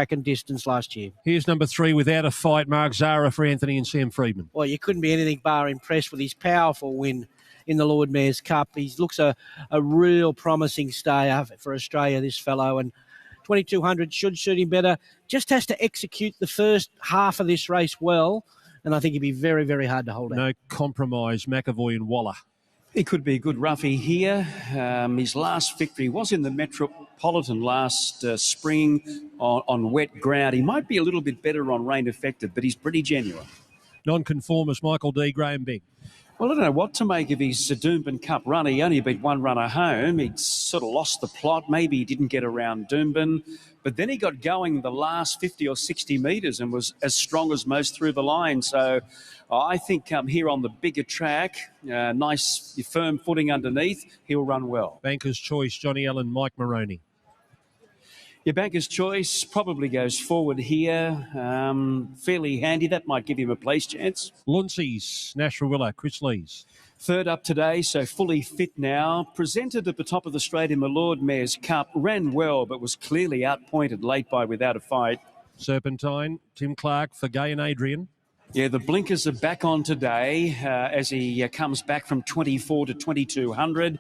track and distance last year. Here's number 3 without a fight, Mark Zara for Anthony and Sam Freedman. Well, you couldn't be anything bar impressed with his powerful win in the Lord Mayor's Cup. He looks a real promising stayer for Australia, this fellow, and 2200 should suit him better. Just has to execute the first half of this race well, and I think he'd be very, very hard to hold out. No compromise, McAvoy and Waller. He could be a good roughie here. His last victory was in the Metropolitan last spring on wet ground. He might be a little bit better on rain affected, but he's pretty genuine. Nonconformist, Michael D. Graham Big. Well, I don't know what to make of his Doomben Cup run. He only beat one runner home. He'd sort of lost the plot. Maybe he didn't get around Doomben. But then he got going the last 50 or 60 metres and was as strong as most through the line. So I think here on the bigger track, nice firm footing underneath, he'll run well. Banker's Choice, Johnny Allen, Mike Moroney. Your Banker's Choice probably goes forward here. Fairly handy. That might give him a place chance. Luncies, Nasrawilla, Chris Lees. Third up today, so fully fit now. Presented at the top of the straight in the Lord Mayor's Cup. Ran well, but was clearly outpointed late by Without a Fight. Serpentine, Tim Clark, Fagay and Adrian. Yeah, the blinkers are back on today as he comes back from 24 to 2200.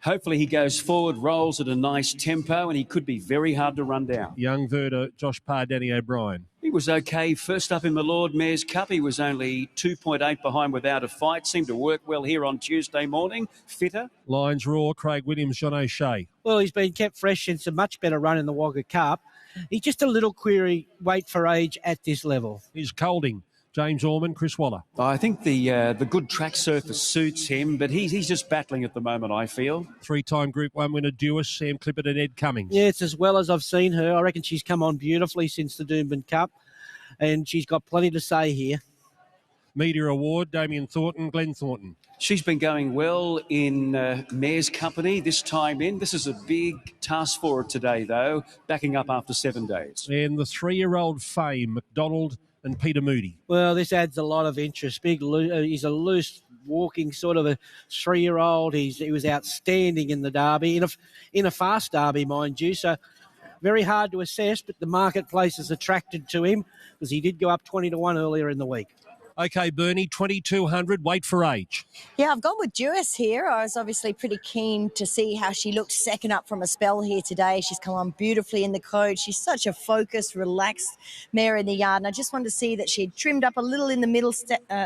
Hopefully he goes forward, rolls at a nice tempo, and he could be very hard to run down. Young Verda, Josh Parr, Danny O'Brien. He was okay. First up in the Lord Mayor's Cup, he was only 2.8 behind Without a Fight. Seemed to work well here on Tuesday morning. Fitter. Lions Raw, Craig Williams, John O'Shea. Well, he's been kept fresh since a much better run in the Wagga Cup. He's just a little query weight for age at this level. He's Colding, James Orman, Chris Waller. I think the good track surface suits him, but he's just battling at the moment, I feel. 3-time Group 1 winner Duais, Sam Clippert and Ed Cummings. Yeah, it's as well as I've seen her. I reckon she's come on beautifully since the Doomben Cup, and she's got plenty to say here. Media Award, Damien Thornton, Glenn Thornton. She's been going well in Mayor's company this time in. This is a big task for her today, though, backing up after 7 days. And the 3-year-old Fame, McDonald and Peter Moody. Well, this adds a lot of interest. He's a loose walking sort of a 3-year-old. He was outstanding in the Derby, in a fast Derby, mind you. So very hard to assess, but the marketplace is attracted to him because he did go up 20-1 earlier in the week. Okay, Bernie, 2200, wait for age. Yeah, I've gone with Duais here. I was obviously pretty keen to see how she looked second up from a spell here today. She's come on beautifully in the code. She's such a focused, relaxed mare in the yard. And I just wanted to see that she had trimmed up a little in the middle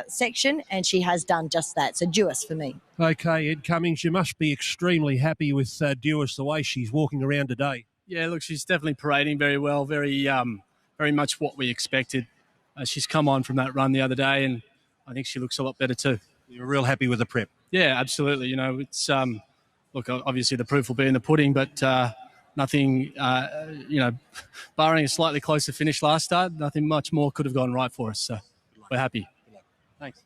section, and she has done just that. So Duais for me. Okay, Ed Cummings, you must be extremely happy with Duais, the way she's walking around today. Yeah, look, she's definitely parading very well, very much what we expected. She's come on from that run the other day, and I think she looks a lot better too. You're real happy with the prep? Yeah, absolutely. You know, it's look, obviously the proof will be in the pudding, but nothing, barring a slightly closer finish last start, nothing much more could have gone right for us. So we're happy. Thanks.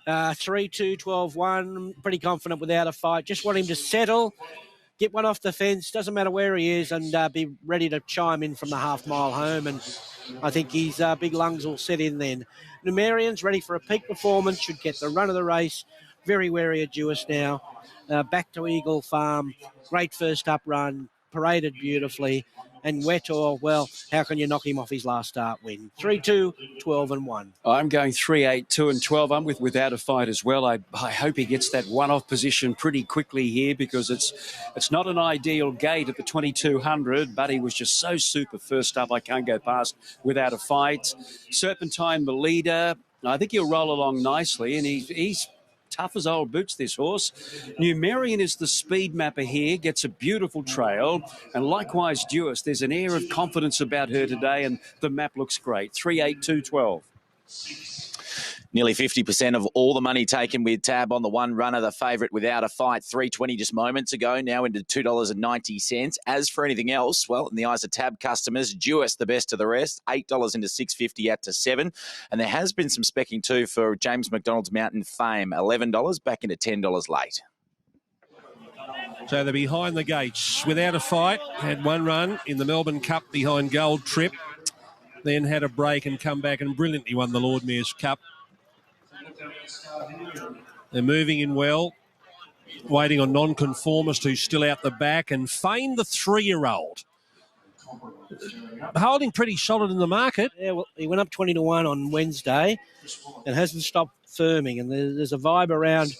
3-2, 12-1, pretty confident Without a Fight. Just want him to settle, get one off the fence, doesn't matter where he is, and be ready to chime in from the half-mile home. And I think his big lungs will set in then. Numerians ready for a peak performance, should get the run of the race. Very wary of Duais now. Back to Eagle Farm. Great first up run, paraded beautifully. And Wetor, well, how can you knock him off his last start win? 3-2, 12-1. I'm going 3-8, 2 and 12. I'm with Without a Fight as well. I hope he gets that one-off position pretty quickly here because it's not an ideal gate at the 2200, but he was just so super first up. I can't go past Without a Fight. Serpentine, the leader. I think he'll roll along nicely, and he's tough as old boots, this horse. Numerian is the speed mapper here, gets a beautiful trail, and likewise Duais. There's an air of confidence about her today, and the map looks great. 3-8, 2-12. Nearly 50% of all the money taken with Tab on the one runner, the favourite Without a Fight, $3.20 just moments ago, now into $2.90. As for anything else, well, in the eyes of Tab customers, Duais the best of the rest, $8 into $6.50 out to $7. And there has been some specking too for James McDonald's Mountain Fame, $11 back into $10 late. So they're behind the gates. Without a Fight, had one run in the Melbourne Cup behind Gold Trip, then had a break and come back and brilliantly won the Lord Mayor's Cup. They're moving in well, waiting on Nonconformist, who's still out the back, and Fane, the 3-year-old. holding pretty solid in the market. Yeah, well, he went up 20 to 1 on Wednesday and hasn't stopped firming. And there's a vibe around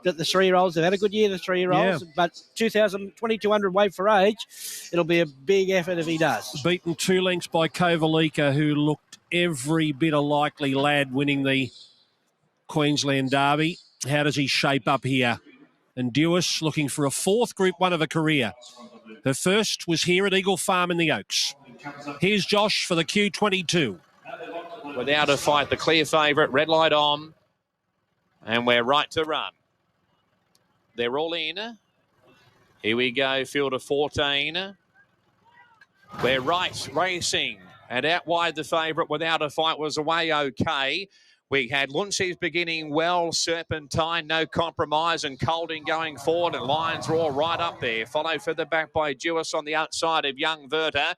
that the 3-year-olds have had a good year, the 3-year-olds, but 2,200 weight for age, it'll be a big effort if he does. Beaten 2 lengths by Kovalika, who looked every bit a likely lad winning the Queensland Derby. How does he shape up here? And Duais looking for a 4th Group 1 of a career. Her first was here at Eagle Farm in the Oaks. Here's Josh for the Q22. Without a Fight, the clear favourite, red light on. And we're right to run. They're all in. Here we go, field of 14. We're right, racing. And out wide the favourite, Without a Fight, was away okay. We had Luncies beginning well, Serpentine, No Compromise, and Colding going forward, and Lions Roar right up there. Followed further back by Duais on the outside of Young Verta.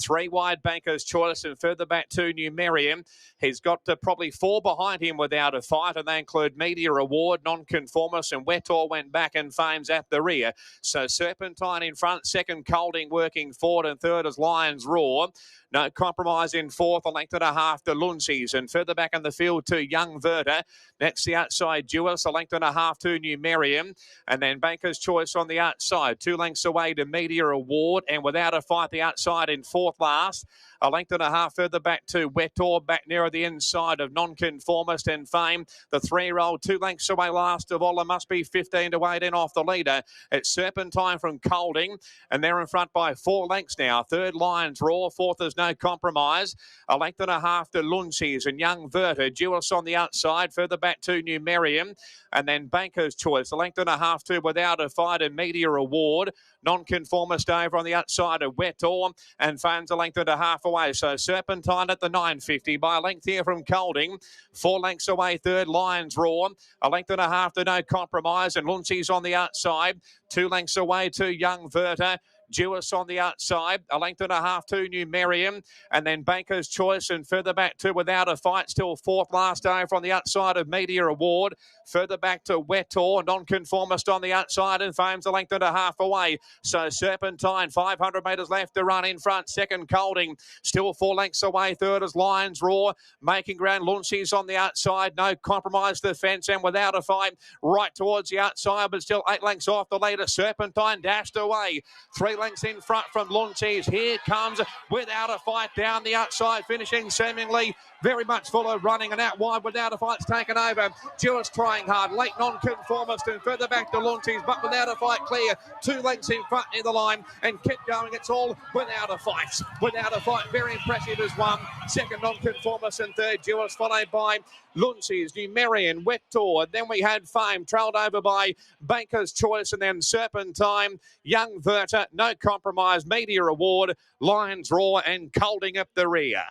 3 wide Banker's Choice, and further back 2 Numerium. He's got probably 4 behind him Without a Fight, and they include Media Award, Nonconformist, and Wetor went back, and Fame's at the rear. So Serpentine in front, second Colding working forward, and third is Lions Roar. No Compromise in 4th, a length and a half to Luncies, and further back in the field to Young Verta. Next the outside Duais, a length and a half to Numerium, and then Banker's Choice on the outside. 2 lengths away to Media Award, and Without a Fight the outside in 4th last. A length and a half further back to Wetor, back nearer the inside of Nonconformist and Fame. The 3-year-old 2 lengths away last of all. It must be 15 to 18 off the leader. It's Serpentine from Colding, and they're in front by 4 lengths now. Third Lions Roar, 4th is No Compromise. A length and a half to Luncies and Young Verta. Duais on the outside, further back to Numerium, and then Banker's Choice. A length and a half to Without a Fight and Media Award. Nonconformist over on the outside of Wetor, and Fame's a length and a half away. So Serpentine at the 950 by a length here from Colding. 4 lengths away, third Lions Roar. A length and a half to No Compromise, and Luncies on the outside. 2 lengths away to Young Verta. Duais on the outside, a length and a half to Numerium, and then Banker's Choice, and further back to Without a Fight, still 4th last over on the outside of Media Award. Further back to Wetor, Nonconformist on the outside, and Fame's a length and a half away. So Serpentine, 500 metres left to run in front. Second Colding, still 4 lengths away. Third is Lions Roar, making ground. Luncies on the outside, No Compromise the fence, and Without a Fight right towards the outside, but still 8 lengths off the leader. Serpentine dashed away. 3 lengths in front from Luncies. Here comes Without a Fight down the outside, finishing seemingly very much full of running, and out wide Without a Fight's taken over. Duais trying hard, late Nonconformist, and further back to Luncies, but Without a Fight clear. 2 lengths in front near the line, and kept going. It's all Without a Fight. Without a Fight, very impressive as one. Second Nonconformist, and third Duais, followed by Luncies, Numerian, Wetor. Then we had Fame, trailed over by Banker's Choice, and then Serpentine, Young Verta, No Compromise, Media Award, Lions Roar, and Colding up the rear.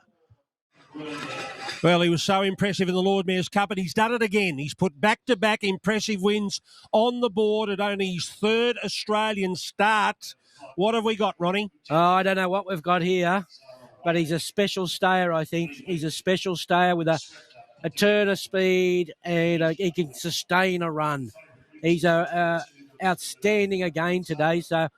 Well, he was so impressive in the Lord Mayor's Cup, and he's done it again. He's put back-to-back impressive wins on the board at only his 3rd Australian start. What have we got, Ronnie? Oh, I don't know what we've got here, but he's a special stayer, I think. He's a special stayer with a turn of speed, and he can sustain a run. He's outstanding again today. So,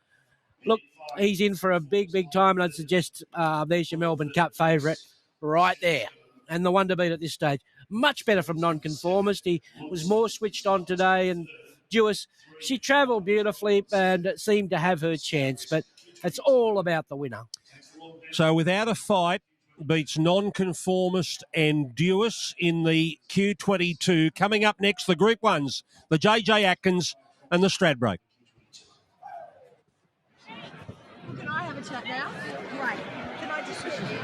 look, he's in for a big, big time, and I'd suggest there's your Melbourne Cup favourite right there. And the one to beat at this stage. Much better from Nonconformist. He was more switched on today, and Duais, she travelled beautifully and seemed to have her chance, but it's all about the winner. So Without a Fight beats Nonconformist and Duais in the Q22. Coming up next, the Group 1s, the JJ Atkins and the Stradbroke. Can I have a chat now? Right. Can I just get you?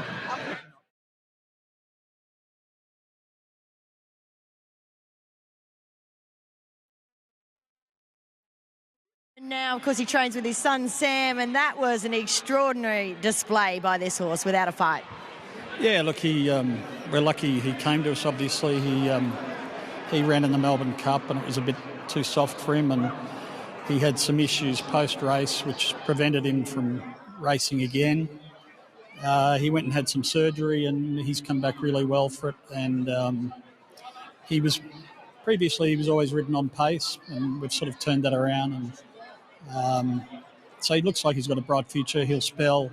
Now, of course, he trains with his son Sam, and that was an extraordinary display by this horse, Without a Fight. Yeah, look, we're lucky he came to us. Obviously, he ran in the Melbourne Cup, and it was a bit too soft for him, and he had some issues post-race which prevented him from racing again. He went and had some surgery, and he's come back really well for it. And he was always ridden on pace, and we've sort of turned that around. And so he looks like he's got a bright future. He'll spell.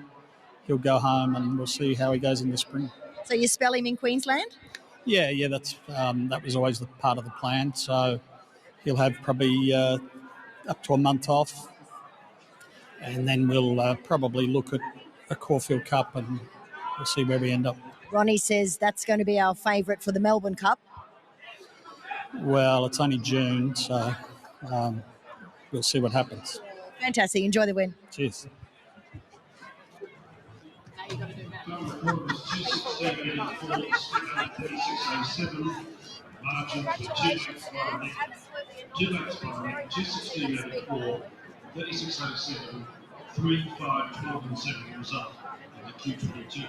he'll go home, and we'll see how he goes in the spring. So you spell him in Queensland? Yeah, that's that was always the part of the plan. So he'll have probably up to a month off, and then we'll probably look at a Caulfield Cup, and we'll see where we end up. Ronnie says that's going to be our favourite for the Melbourne Cup. Well, it's only June, so we'll see what happens. Fantastic. Enjoy the win. Cheers. Congratulations, Dad. Absolutely enormous. 36.07, 3, 5, 12 and 7 result in the Q22.